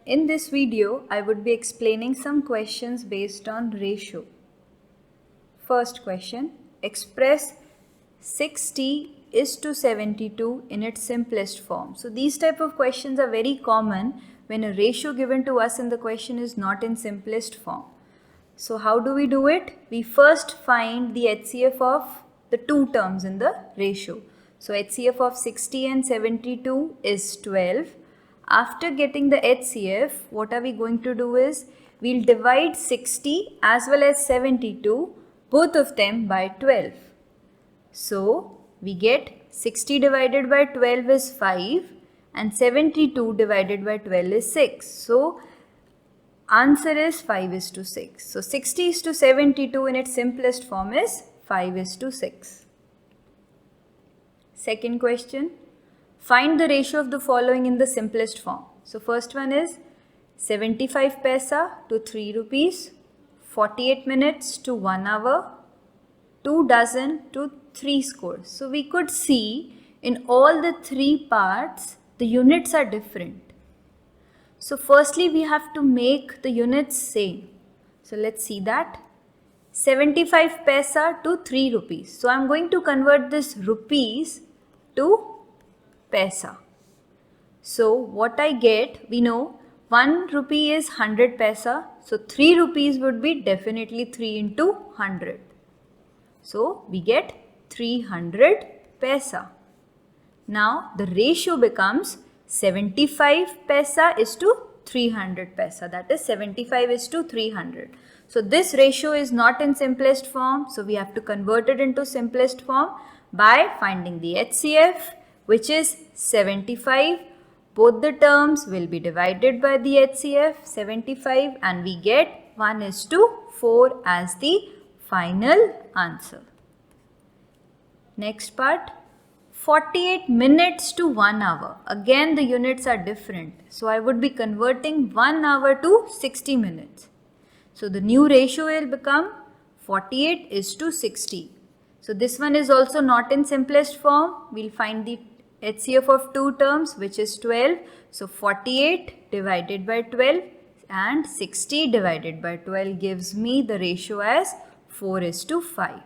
In this video, I would be explaining some questions based on ratio. First question, express 60:72 in its simplest form. So these type of questions are very common when a ratio given to us in the question is not in simplest form. So how do we do it? We first find the HCF of the two terms in the ratio. So HCF of 60 and 72 is 12. After getting the HCF, what are we going to do is, we'll divide 60 as well as 72, both of them by 12. So we get 60 divided by 12 is 5 and 72 divided by 12 is 6. So answer is 5:6. So 60:72 in its simplest form is 5:6. Second question, find the ratio of the following in the simplest form. So first one is 75 paisa to 3 rupees, 48 minutes to 1 hour, 2 dozen to 3 scores. So we could see in all the three parts the units are different. So firstly we have to make the units same. So let's see that. 75 paisa to 3 rupees. So I'm going to convert this rupees to paisa. So what I get, we know 1 rupee is 100 paisa. So 3 rupees would be definitely 3 into 100. So we get 300 paisa. Now the ratio becomes 75 paisa is to 300 paisa. That is 75 is to 300. So this ratio is not in simplest form. So we have to convert it into simplest form by finding the HCF, which is 75. Both the terms will be divided by the HCF 75 and we get 1:4 as the final answer. Next part, 48 minutes to 1 hour. Again the units are different. So I would be converting 1 hour to 60 minutes. So the new ratio will become 48:60. So this one is also not in simplest form. We'll find the HCF of two terms, which is 12. So 48 divided by 12 and 60 divided by 12 gives me the ratio as 4:5.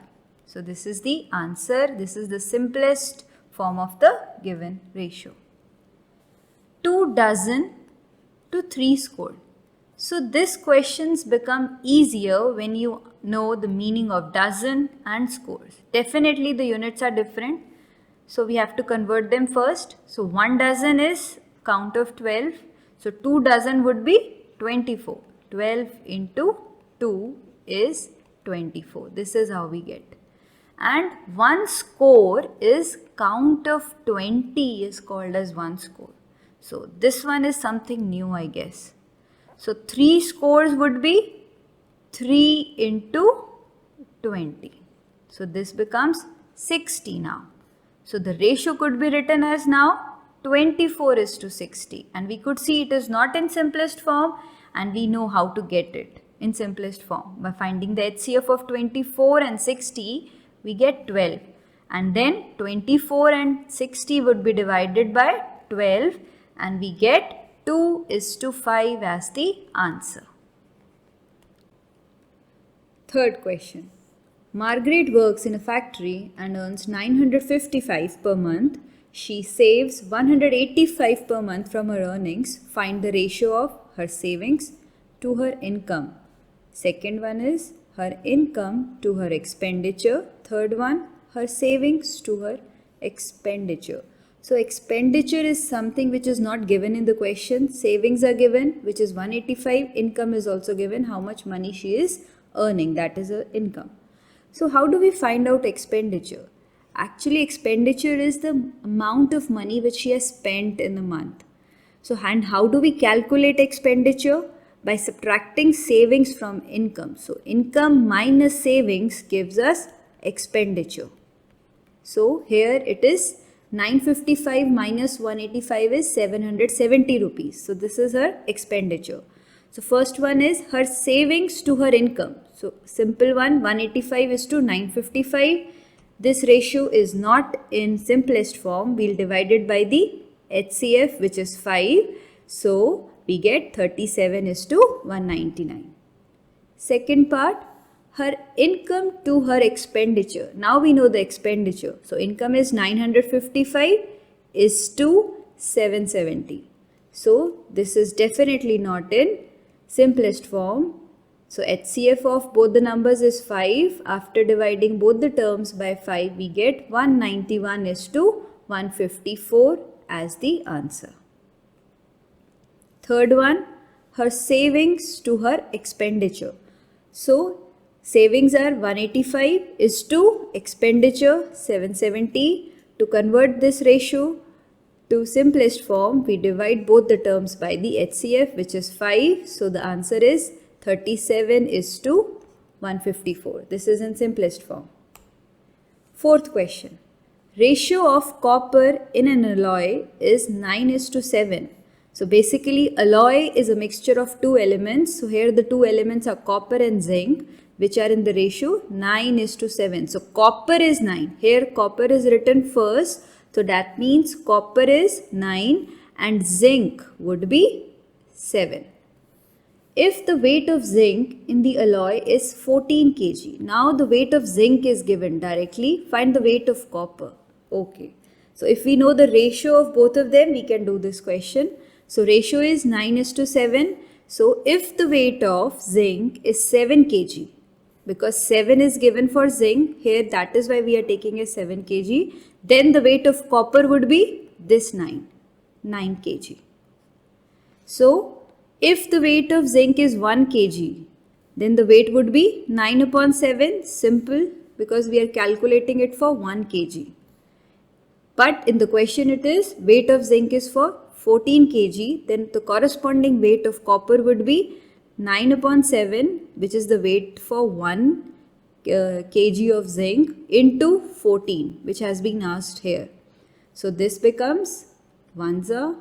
So this is the answer. This is the simplest form of the given ratio. 2 dozen to 3 score. So these questions become easier when you know the meaning of dozen and scores. Definitely the units are different. So we have to convert them first. So 1 dozen is count of 12. So 2 dozen would be 24. 12 into 2 is 24. This is how we get. And 1 score is count of 20 is called as 1 score. So this one is something new, I guess. So 3 scores would be 3 into 20. So this becomes 60 now. So the ratio could be written as now 24:60. And we could see it is not in simplest form and we know how to get it in simplest form. By finding the HCF of 24 and 60, we get 12. And then 24 and 60 would be divided by 12 and we get 2:5 as the answer. Third question. Margaret works in a factory and earns 955 per month. She saves 185 per month from her earnings. Find the ratio of her savings to her income. Second one is her income to her expenditure. Third one, her savings to her expenditure. So expenditure is something which is not given in the question. Savings are given, which is 185. Income is also given, how much money she is earning. That is her income. So how do we find out expenditure? Actually, expenditure is the amount of money which she has spent in the month. So, and how do we calculate expenditure? By subtracting savings from income. So income minus savings gives us expenditure. So here it is 955 minus 185 is 770 rupees. So this is her expenditure. So first one is her savings to her income. So simple one, 185 is to 955. This ratio is not in simplest form. We'll divide it by the HCF, which is 5. So we get 37 is to 199. Second part, her income to her expenditure. Now we know the expenditure. So income is 955 is to 770. So this is definitely not in simplest form. So HCF of both the numbers is 5. After dividing both the terms by 5, we get 191 is to 154 as the answer. Third one, her savings to her expenditure. So savings are 185 is to expenditure 770. To convert this ratio to simplest form, we divide both the terms by the HCF, which is 5. So the answer is 37 is to 154. This is in simplest form. Fourth question. Ratio of copper in an alloy is 9 is to 7. So basically alloy is a mixture of two elements. So here the two elements are copper and zinc, which are in the ratio 9 is to 7. So copper is 9. Here copper is written first. So that means copper is 9 and zinc would be 7. If the weight of zinc in the alloy is 14 kg, now the weight of zinc is given directly, find the weight of copper. Okay. So if we know the ratio of both of them, we can do this question. So ratio is 9 is to 7. So if the weight of zinc is 7 kg, because 7 is given for zinc, here that is why we are taking as 7 kg, then the weight of copper would be this 9 kg. So if the weight of zinc is 1 kg, then the weight would be 9 upon 7, simple, because we are calculating it for 1 kg. But in the question it is weight of zinc is for 14 kg, then the corresponding weight of copper would be 9 upon 7, which is the weight for 1 kg of zinc, into 14, which has been asked here. So this becomes 1s,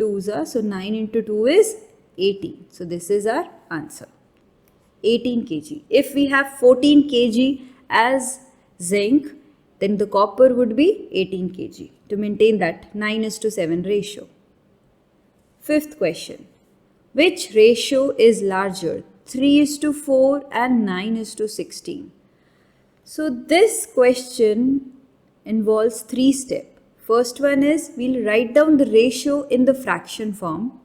2s, so 9 into 2 is 18. So this is our answer, 18 kg. If we have 14 kg as zinc, then the copper would be 18 kg to maintain that 9 is to 7 ratio. Fifth question. Which ratio is larger, 3 is to 4 and 9 is to 16? So this question involves 3 steps. First one is we'll write down the ratio in the fraction form.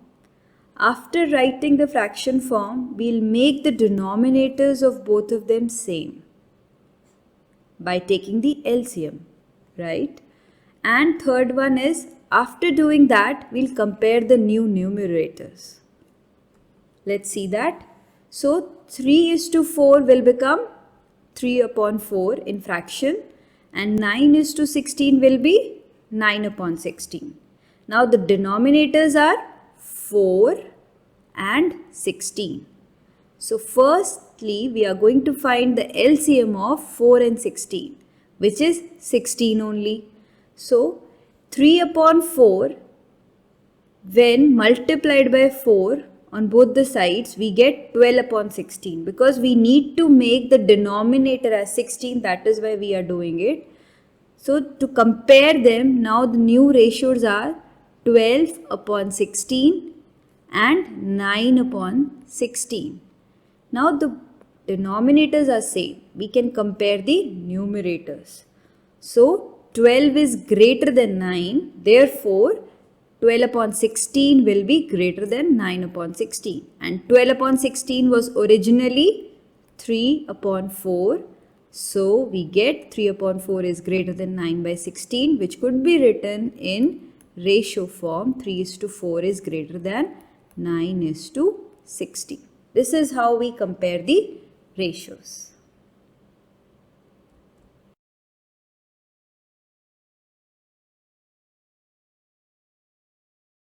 After writing the fraction form, we'll make the denominators of both of them same by taking the LCM, right? And third one is after doing that, we'll compare the new numerators. Let's see that. So 3 is to 4 will become 3 upon 4 in fraction, and 9 is to 16 will be 9 upon 16. Now the denominators are 4 and 16. So firstly, we are going to find the LCM of 4 and 16, which is 16 only. So 3 upon 4, when multiplied by 4 on both the sides, we get 12 upon 16, because we need to make the denominator as 16. That is why we are doing it. So to compare them, now the new ratios are 12 upon 16 and 9 upon 16. Now the denominators are same. We can compare the numerators. So 12 is greater than 9. Therefore, 12 upon 16 will be greater than 9 upon 16. And 12 upon 16 was originally 3 upon 4. So we get 3 upon 4 is greater than 9 by 16, which could be written in ratio form. 3 is to 4 is greater than 9 is to 16. This is how we compare the ratios.